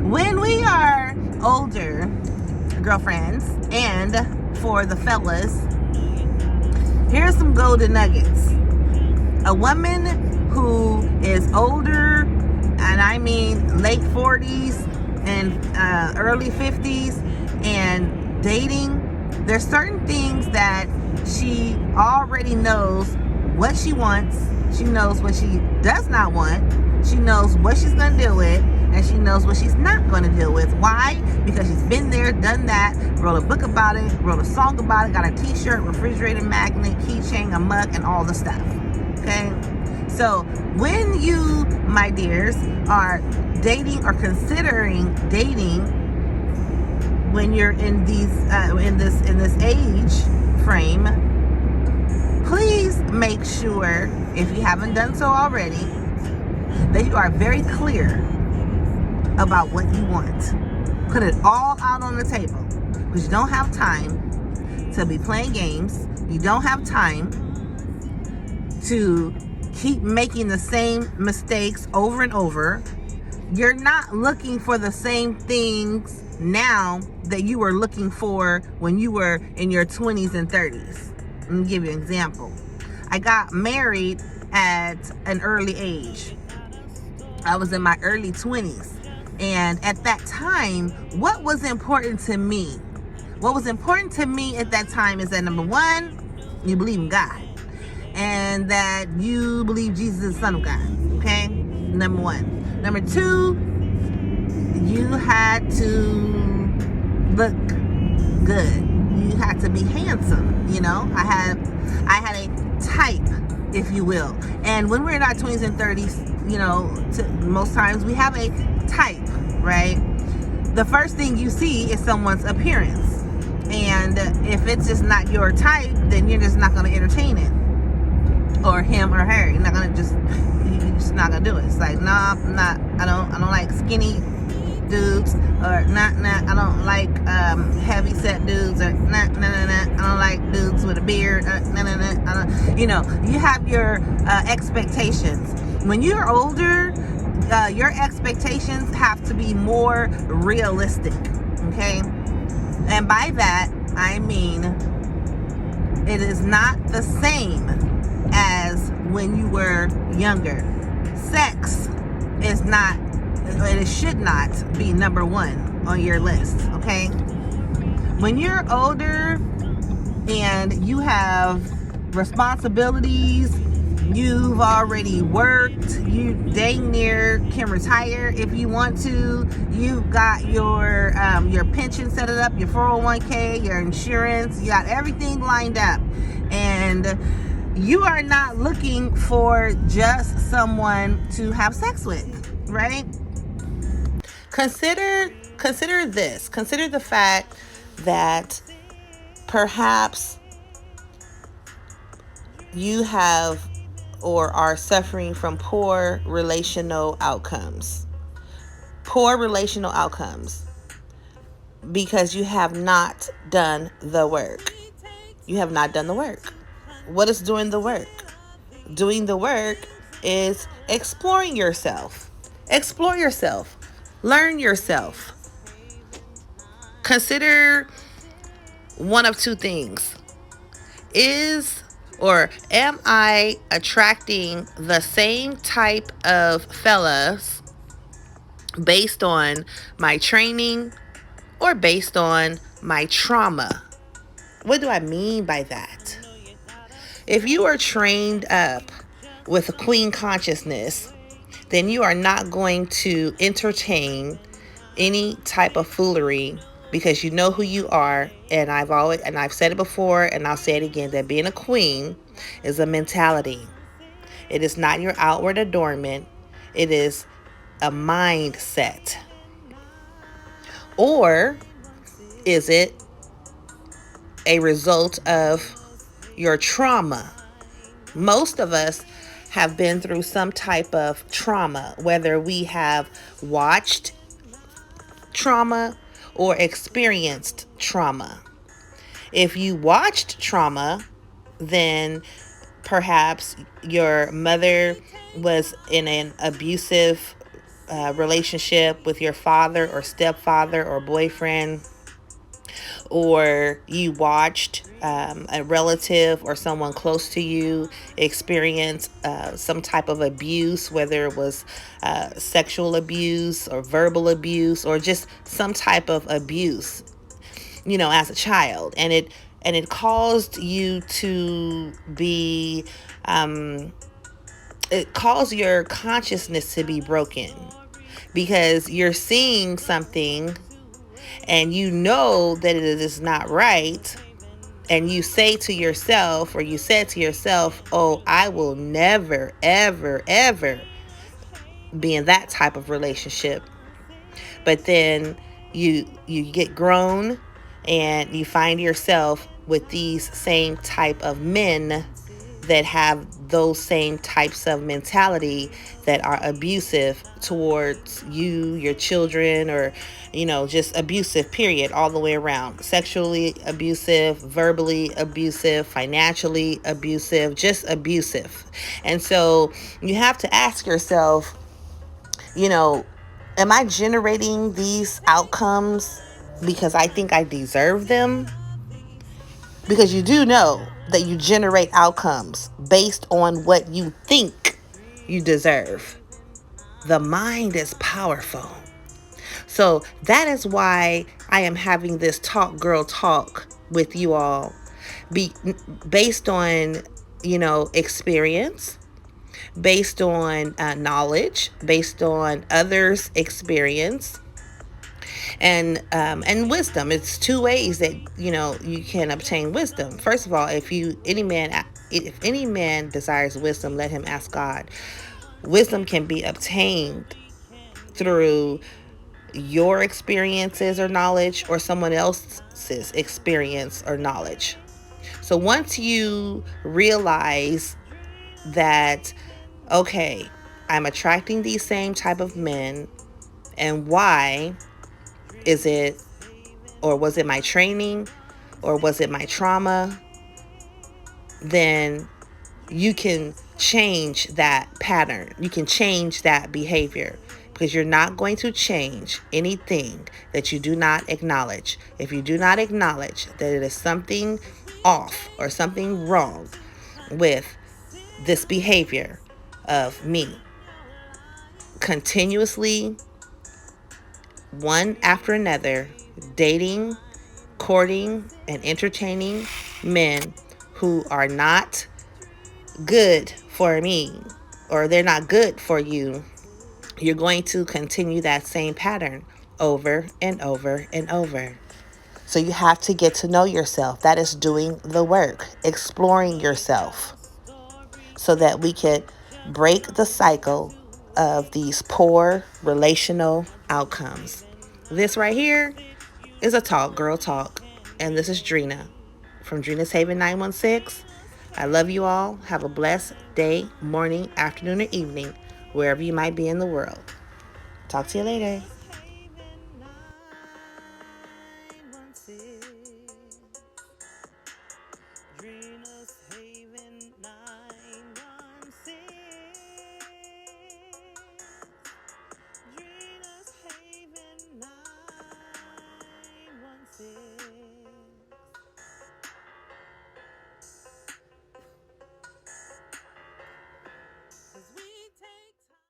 When we are older, girlfriends, and for the fellas, here's some golden nuggets. A woman who is older, and I mean late 40s and early 50s, and dating, there's certain things that she already knows what she wants. She knows what she does not want. She knows what she's going to deal with, and she knows what she's not going to deal with. Why? Because she's been there, done that, wrote a book about it, wrote a song about it, got a t-shirt, refrigerator magnet, keychain, a mug, and all the stuff. Okay? So when you, my dears, are dating or considering dating, when you're in these in this age frame, please make sure, if you haven't done so already, that you are very clear about what you want. Put it all out on the table, because you don't have time to be playing games. You don't have time to keep making the same mistakes over and over. You're not looking for the same things now that you were looking for when you were in your 20s and 30s. Let me give you an example. I got married at an early age. I was in my early 20s. And at that time, what was important to me? What was important to me at that time is that, number one, you believe in God. And that you believe Jesus is the Son of God. Okay? Number one. Number two, you had to look good. You had to be handsome. You know, I had a type, if you will. And when we're in our 20s and 30s, you know, most times we have a type, right? The first thing you see is someone's appearance. And if it's just not your type, then you're just not going to entertain it. Or him or her. You're just not gonna do it. It's like, nah, I don't like skinny dudes, or I don't like heavy set dudes, or I don't like dudes with a beard, you know, you have your expectations. When you're older, your expectations have to be more realistic, okay? And by that, I mean, it is not the same as when you were younger. Sex is not, and it should not be number one on your list, okay? When you're older and you have responsibilities, you've already worked, you dang near can retire if you want to, you've got your pension set it up, your 401k, your insurance, you got everything lined up, and you are not looking for just someone to have sex with, right? Consider this. Consider the fact that perhaps you have or are suffering from poor relational outcomes. Poor relational outcomes because you have not done the work. You have not done the work. What is doing the work? Doing the work is exploring yourself. Explore yourself. Learn yourself. Consider one of two things. Am I attracting the same type of fellas based on my training or based on my trauma? What do I mean by that? If you are trained up with a queen consciousness, then you are not going to entertain any type of foolery, because you know who you are. And I've said it before, and I'll say it again, that being a queen is a mentality. It is not your outward adornment. It is a mindset. Or is it a result of your trauma? Most of us have been through some type of trauma, whether we have watched trauma or experienced trauma. If you watched trauma, then perhaps your mother was in an abusive relationship with your father or stepfather or boyfriend, or you watched a relative or someone close to you experience some type of abuse, whether it was sexual abuse or verbal abuse or just some type of abuse, as a child, and it caused you to be it caused your consciousness to be broken, because you're seeing something and you know that it is not right, and you say to yourself, or you said to yourself, oh, I will never, ever, ever be in that type of relationship. But then you get grown and you find yourself with these same type of men that have those same types of mentality that are abusive towards you, your children, or just abusive, period, all the way around. Sexually abusive, verbally abusive, financially abusive, just abusive. And so you have to ask yourself, am I generating these outcomes because I think I deserve them? Because you do know that you generate outcomes based on what you think you deserve. The mind is powerful. So that is why I am having this talk girl talk with you all, based on, experience, based on knowledge, based on others' experience, and wisdom. It's two ways that you can obtain wisdom. First of all, if any man desires wisdom, let him ask God. Wisdom can be obtained through your experiences or knowledge, or someone else's experience or knowledge. So once you realize that, okay, I'm attracting these same type of men, and why is it, or was it my training, or was it my trauma, then you can change that pattern. You can change that behavior, because you're not going to change anything that you do not acknowledge. If you do not acknowledge that it is something off or something wrong with this behavior of me continuously, one after another, dating, courting, and entertaining men who are not good for me, or they're not good for you, you're going to continue that same pattern over and over and over. So you have to get to know yourself. That is doing the work, exploring yourself, so that we can break the cycle of these poor relational outcomes. This right here is a talk girl talk, and this is Drena from Drena's Haven 916. I love you all. Have a blessed day, morning, afternoon, or evening, wherever you might be in the world. Talk to you later.